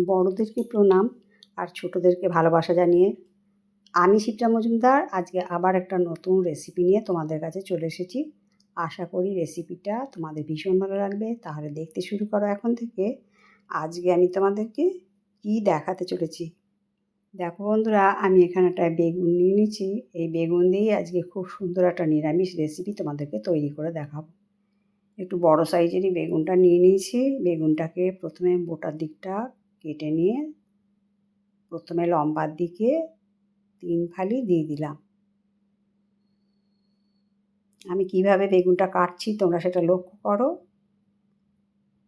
বড়দেরকে প্রণাম আর ছোটোদেরকে ভালোবাসা জানিয়ে আমি শিপ্রা মজুমদার আজকে আবার একটা নতুন রেসিপি নিয়ে তোমাদের কাছে চলে এসেছি। আশা করি রেসিপিটা তোমাদের ভীষণ ভালো লাগবে। তাহলে দেখতে শুরু করো এখন থেকে। আজকে আমি তোমাদেরকে কি দেখাতে চলেছি দেখো বন্ধুরা, আমি এখানে একটা বেগুন নিয়ে নিয়েছি। এই বেগুন দিয়ে আজকে খুব সুন্দর একটা নিরামিষ রেসিপি তোমাদেরকে তৈরি করে দেখাবো। একটু বড় সাইজেরই বেগুনটা নিয়ে নিয়েছি। বেগুনটাকে প্রথমে বোটার দিকটা কেটে নিয়ে প্রথমে লম্বার দিকে 3 ফালি দিয়ে দিলাম। আমি কিভাবে বেগুনটা কাটছি তোমরা সেটা লক্ষ্য করো।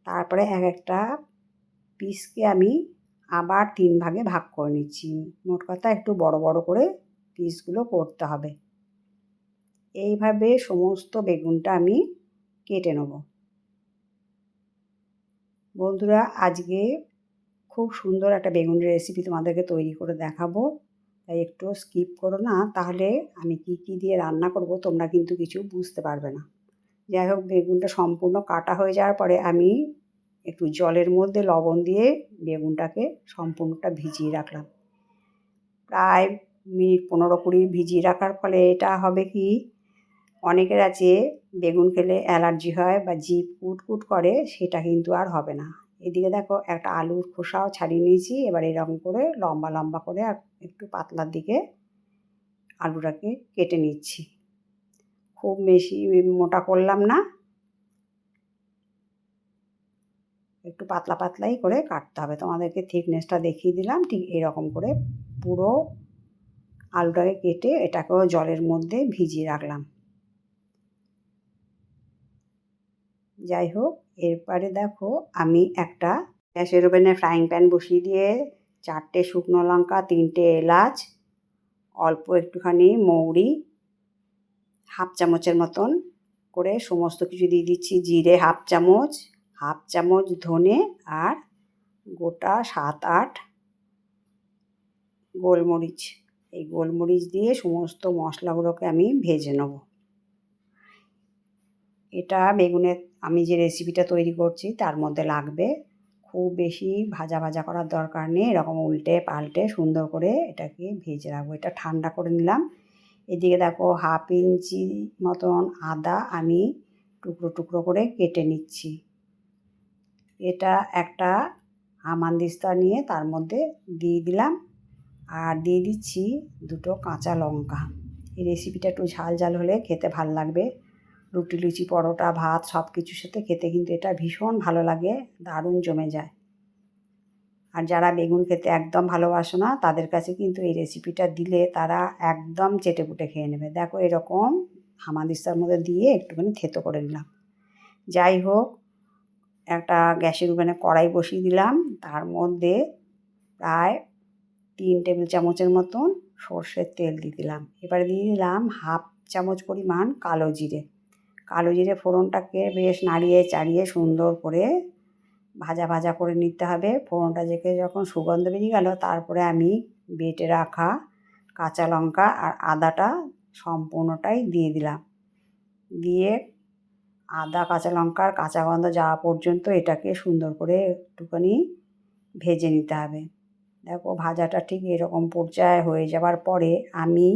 তারপরে এক একটা পিসকে আমি আবার 3 ভাগে ভাগ করে নিচ্ছি। মোট কথা একটু বড় বড় করে পিসগুলো করতে হবে। এইভাবে সমস্ত বেগুনটা আমি কেটে নেব। বন্ধুরা, আজকে খুব সুন্দর একটা বেগুনের রেসিপি তোমাদেরকে তৈরি করে দেখাবো, তাই একটু স্কিপ করো না, তাহলে আমি কি দিয়ে রান্না করব তোমরা কিন্তু কিছু বুঝতে পারবে না। যাই হোক, বেগুনটা সম্পূর্ণ কাটা হয়ে যাওয়ার পরে আমি একটু জলের মধ্যে লবণ দিয়ে বেগুনটাকে সম্পূর্ণটা ভিজিয়ে রাখলাম। প্রায় মিনিট 15-20 ভিজিয়ে রাখার ফলে এটা হবে কি, অনেকের আছে বেগুন খেলে অ্যালার্জি হয় বা জিভ কুটকুট করে, সেটা কিন্তু আর হবে না। এদিকে দেখো, একটা আলুর খোসাও ছাড়িয়ে নিয়েছি। এবার এরকম করে লম্বা লম্বা করে আর একটু পাতলার দিকে আলুটাকে কেটে নিচ্ছি। খুব বেশি মোটা করলাম না, একটু পাতলা পাতলাই করে কাটতে হবে। তোমাদেরকে থিকনেসটা দেখিয়ে দিলাম। ঠিক এরকম করে পুরো আলুটাকে কেটে এটাকেও জলের মধ্যে ভিজিয়ে রাখলাম। যাই হোক, এরপরে দেখো, আমি একটা গ্যাসের ওভেনে ফ্রাইং প্যান বসিয়ে দিয়ে 4টে শুকনো লঙ্কা, 3টে এলাচ, অল্প একটুখানি মৌরি, হাফ চামচের মতন করে সমস্ত কিছু দিয়ে দিচ্ছি। জিরে হাফ চামচ ধনে, আর গোটা 7-8 গোলমরিচ। এই গোলমরিচ দিয়ে সমস্ত মশলাগুলোকে আমি ভেজে নেব। এটা বেগুনের আমি যে রেসিপিটা তৈরি করছি তার মধ্যে লাগবে। খুব বেশি ভাজা করার দরকার নেই। এরকম উল্টে পাল্টে সুন্দর করে এটাকে ভেজে রাখবো। এটা ঠান্ডা করে নিলাম। এদিকে দেখো, 1/2 ইঞ্চি মতন আদা আমি টুকরো টুকরো করে কেটে নিচ্ছি। এটা একটা হামানদিস্তা নিয়ে তার মধ্যে দিয়ে দিলাম, আর দিয়ে দিচ্ছি 2টো কাঁচা লঙ্কা। এই রেসিপিটা একটু ঝাল ঝাল হলে খেতে ভালো লাগবে। রুটি, লুচি, পরোটা, ভাত সব কিছুর সাথে খেতে কিন্তু এটা ভীষণ ভালো লাগে, দারুণ জমে যায়। আর যারা বেগুন খেতে একদম ভালোবাসে না তাদের কাছে কিন্তু এই রেসিপিটা দিলে তারা একদম চেটেপুটে খেয়ে নেবে। দেখো, এরকম হামানদিস্তার মধ্যে দিয়ে একটুখানি থেতো করে নিলাম। যাই হোক, একটা গ্যাসের ওভেনে কড়াই বসিয়ে দিলাম। তার মধ্যে প্রায় 3 টেবিল চামচের মতন সর্ষের তেল দিয়ে দিলাম। এবারে দিয়ে দিলাম 1/2 চামচ পরিমাণ কালো জিরে। কালো জিরে ফোড়নটাকে বেশ নাড়িয়ে চাড়িয়ে সুন্দর করে ভাজা করে নিতে হবে। ফোড়নটা থেকে যখন সুগন্ধ বেরিয়ে গেল, তারপরে আমি বেটে রাখা কাঁচা লঙ্কা আর আদাটা সম্পূর্ণটাই দিয়ে দিলাম। দিয়ে আদা কাঁচা লঙ্কার কাঁচা গন্ধ যাওয়া পর্যন্ত এটাকে সুন্দর করে একটুখানি ভেজে নিতে হবে। দেখো, ভাজাটা ঠিক এরকম পর্যায়ে হয়ে যাওয়ার পরে আমি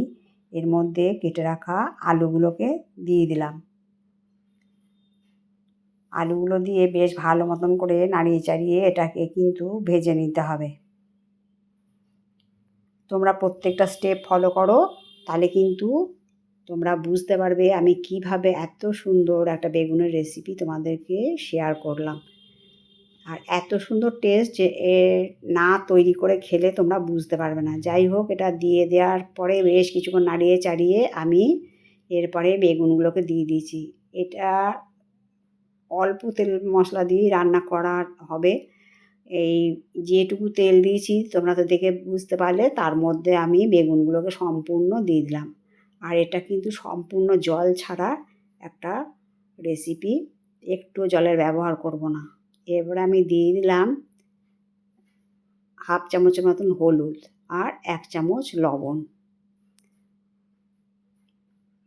এর মধ্যে কেটে রাখা আলুগুলোকে দিয়ে দিলাম। আলুগুলো দিয়ে বেশ ভালো মতন করে নাড়িয়ে চাড়িয়ে এটাকে কিন্তু ভেজে নিতে হবে। তোমরা প্রত্যেকটা স্টেপ ফলো করো, তাহলে কিন্তু তোমরা বুঝতে পারবে আমি কিভাবে এত সুন্দর একটা বেগুনের রেসিপি তোমাদেরকে শেয়ার করলাম। আর এত সুন্দর টেস্ট যে না তৈরি করে খেলে তোমরা বুঝতে পারবে না। যাই হোক, এটা দিয়ে দেওয়ার পরে বেশ কিছুক্ষণ নাড়িয়ে চাড়িয়ে আমি এরপরে বেগুনগুলোকে দিয়ে দিয়েছি। এটা অল্প তেল মশলা দিয়েই রান্না করা হবে। এই যেটুকু তেল দিয়েছি তোমরা তো দেখে বুঝতে পারলে, তার মধ্যে আমি বেগুনগুলোকে সম্পূর্ণ দিয়ে দিলাম। আর এটা কিন্তু সম্পূর্ণ জল ছাড়া একটা রেসিপি, একটু জলের ব্যবহার করব না। এরপরে আমি দিয়ে দিলাম 1/2 চামচের মতন হলুদ আর 1 চামচ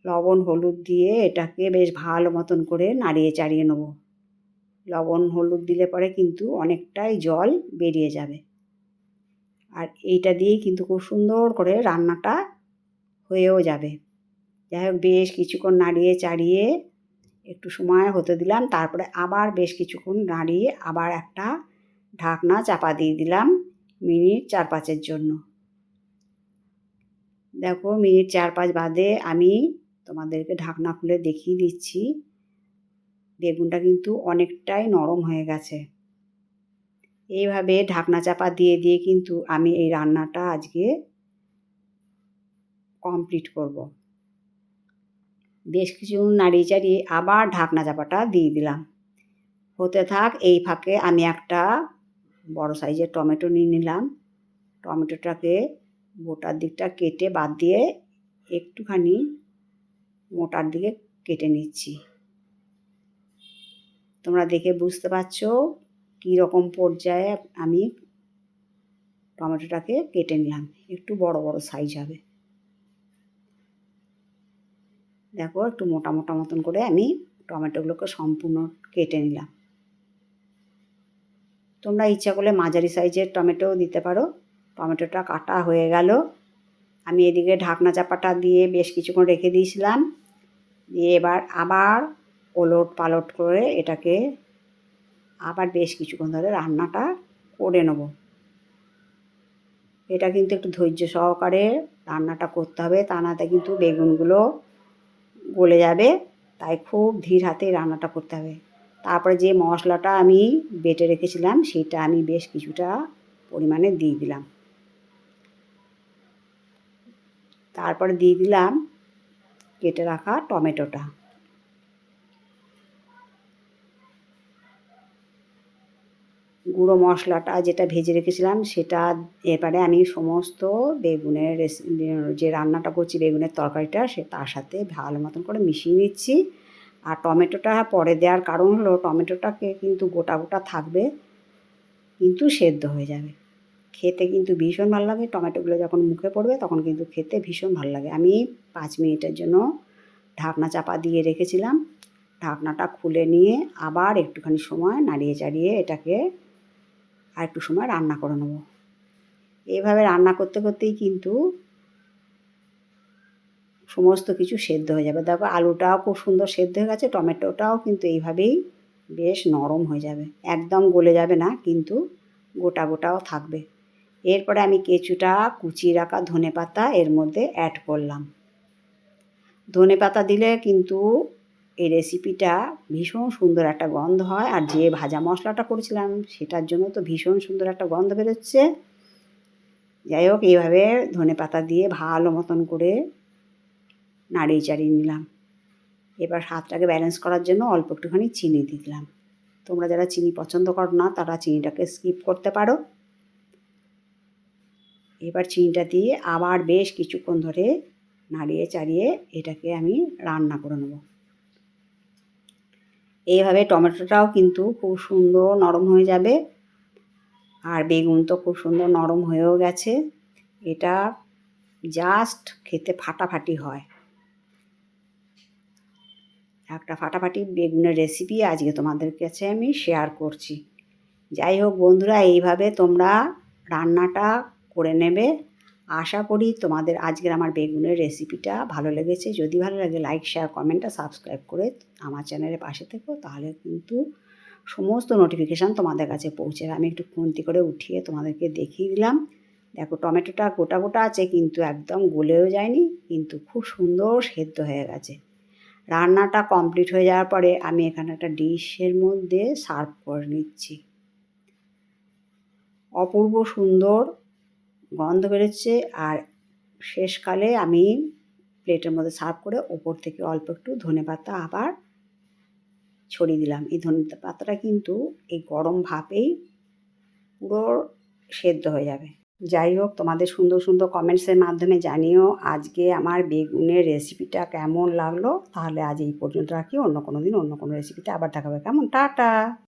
লবণ হলুদ দিয়ে এটাকে বেশ ভালো মতন করে নাড়িয়ে চাড়িয়ে নেব। লবণ হলুদ দিলে পরে কিন্তু অনেকটাই জল বেরিয়ে যাবে। আর এইটা দিয়েই কিন্তু খুব সুন্দর করে রান্নাটা হয়েও যাবে। যাই হোক বেশ কিছুক্ষণ নাড়িয়ে চাড়িয়ে একটু সময় হতে দিলাম, তারপরে আবার বেশ কিছুক্ষণ নাড়িয়ে আবার একটা ঢাকনা চাপা দিয়ে দিলাম মিনিট 4-5-এর জন্য। দেখো মিনিট 4-5 বাদে আমি তোমাদেরকে ঢাকনা খুলে দেখিয়ে দিচ্ছি, বেগুনটা কিন্তু অনেকটাই নরম হয়ে গেছে। এইভাবে ঢাকনা চাপা দিয়ে দিয়ে কিন্তু আমি এই রান্নাটা আজকে কমপ্লিট করব। বেশ কিছু নাড়িয়ে চাড়িয়ে আবার ঢাকনা চাপাটা দিয়ে দিলাম, হতে থাক। এই ফাঁকে আমি একটা বড় সাইজের টমেটো নিয়ে নিলাম। টমেটোটাকে গোটার দিকটা কেটে বাদ দিয়ে একটুখানি মোটার দিকে কেটে নিচ্ছি। তোমরা দেখে বুঝতে পারছো কী রকম পর্যায়ে আমি টমেটোটাকে কেটে নিলাম, একটু বড় বড় সাইজ হবে। দেখো একটু মোটা মোটা মতন করে আমি টমেটোগুলোকে সম্পূর্ণ কেটে নিলাম। তোমরা ইচ্ছা করলে মাঝারি সাইজের টমেটোও দিতে পারো। টমেটোটা কাটা হয়ে গেল। আমি এদিকে ঢাকনা চাপাটা দিয়ে বেশ কিছুক্ষণ রেখে দিয়েছিলাম, দিয়ে এবার আবার ওলট পালট করে এটাকে আবার বেশ কিছুক্ষণ ধরে রান্নাটা করে নেব। এটা কিন্তু একটু ধৈর্য সহকারে রান্নাটা করতে হবে, তা নাতে কিন্তু বেগুনগুলো গলে যাবে, তাই খুব ধীর হাতেই রান্নাটা করতে হবে। তারপরে যে মশলাটা আমি বেটে রেখেছিলাম সেটা আমি বেশ কিছুটা পরিমাণে দিয়ে দিলাম। তারপরে দিয়ে দিলাম কেটে রাখা টমেটোটা। গুঁড়ো মশলাটা যেটা ভেজে রেখেছিলাম সেটা এবারে আমি সমস্ত বেগুনের যে রান্নাটা করছি বেগুনের তরকারিটা সে তার সাথে ভালো মতন করে মিশিয়ে নিচ্ছি। আর টমেটোটা পরে দেওয়ার কারণ হলো টমেটোটাকে কিন্তু গোটা গোটা থাকবে, কিন্তু সেদ্ধ হয়ে যাবে, খেতে কিন্তু ভীষণ ভালো লাগে। টমেটোগুলো যখন মুখে পড়বে তখন কিন্তু খেতে ভীষণ ভালো লাগে। আমি 5 মিনিটের জন্য ঢাকনা চাপা দিয়ে রেখেছিলাম। ঢাকনাটা খুলে নিয়ে আবার একটুখানি সময় নাড়িয়ে চাড়িয়ে এটাকে আর একটু সময় রান্না করে নেব। এইভাবে রান্না করতে করতেই কিন্তু সমস্ত কিছু সেদ্ধ হয়ে যাবে। দেখো আলুটাও খুব সুন্দর সেদ্ধ হয়ে গেছে, টমেটোটাও কিন্তু এইভাবেই বেশ নরম হয়ে যাবে, একদম গলে যাবে না, কিন্তু গোটা গোটাও থাকবে। এরপরে আমি কিছুটা কুচিয়ে রাখা ধনেপাতা এর মধ্যে অ্যাড করলাম। ধনেপাতা দিলে কিন্তু এই রেসিপিটা ভীষণ সুন্দর একটা গন্ধ হয়, আর যে ভাজা মশলাটা করেছিলাম সেটার জন্য তো ভীষণ সুন্দর একটা গন্ধ বেরোচ্ছে। যাই হোক এইভাবে ধনেপাতা দিয়ে ভালো মতন করে নাড়িয়ে চাড়িয়ে নিলাম। এবার স্বাদটাকে ব্যালেন্স করার জন্য অল্প একটুখানি চিনি দিয়ে দিলাম। তোমরা যারা চিনি পছন্দ করো না তারা চিনিটাকে স্কিপ করতে পারো। এবার চিনিটা দিয়ে আবার বেশ কিছুক্ষণ ধরে নাড়িয়ে চাড়িয়ে এটাকে আমি রান্না করে নেব। এইভাবে টমেটোটাও কিন্তু খুব সুন্দর নরম হয়ে যাবে, আর বেগুন তো খুব সুন্দর নরম হয়েও গেছে। এটা জাস্ট খেতে ফাটাফাটি হয়। একটা ফাটাফাটি বেগুনের রেসিপি আজকে তোমাদের কাছে আমি শেয়ার করছি। যাই হোক বন্ধুরা, এইভাবে তোমরা রান্নাটা করে নেবে। আশা করি তোমাদের আজকের আমার বেগুনের রেসিপিটা ভালো লেগেছে। যদি ভালো লাগে লাইক শেয়ার কমেন্ট আর সাবস্ক্রাইব করে আমার চ্যানেলের পাশে থেকো, তাহলে কিন্তু সমস্ত নোটিফিকেশান তোমাদের কাছে পৌঁছে যাবে। আমি একটু খুন্তি করে উঠিয়ে তোমাদেরকে দেখিয়ে দিলাম। দেখো টমেটোটা গোটা গোটা আছে, কিন্তু একদম গলেও যায়নি, কিন্তু খুব সুন্দর সেদ্ধ হয়ে গেছে। রান্নাটা কমপ্লিট হয়ে যাওয়ার পরে আমি এখানে একটা ডিশের মধ্যে সার্ভ করে নিচ্ছি। অপূর্ব সুন্দর গন্ধ বেরোচ্ছে, আর শেষকালে আমি প্লেটের মধ্যে সার্ভ করে ওপর থেকে অল্প একটু ধনেপাতা আবার ছড়িয়ে দিলাম। এই ধনেপাতাটা কিন্তু এই গরম ভাপেই পুরো সেদ্ধ হয়ে যাবে। যাই হোক তোমাদের সুন্দর সুন্দর কমেন্টসের মাধ্যমে জানিও আজকে আমার বেগুনের রেসিপিটা কেমন লাগলো। তাহলে আজ এই পর্যন্ত রাখি, অন্য কোনো দিন অন্য কোনো রেসিপিতে আবার দেখাবে। কেমন? টাটা।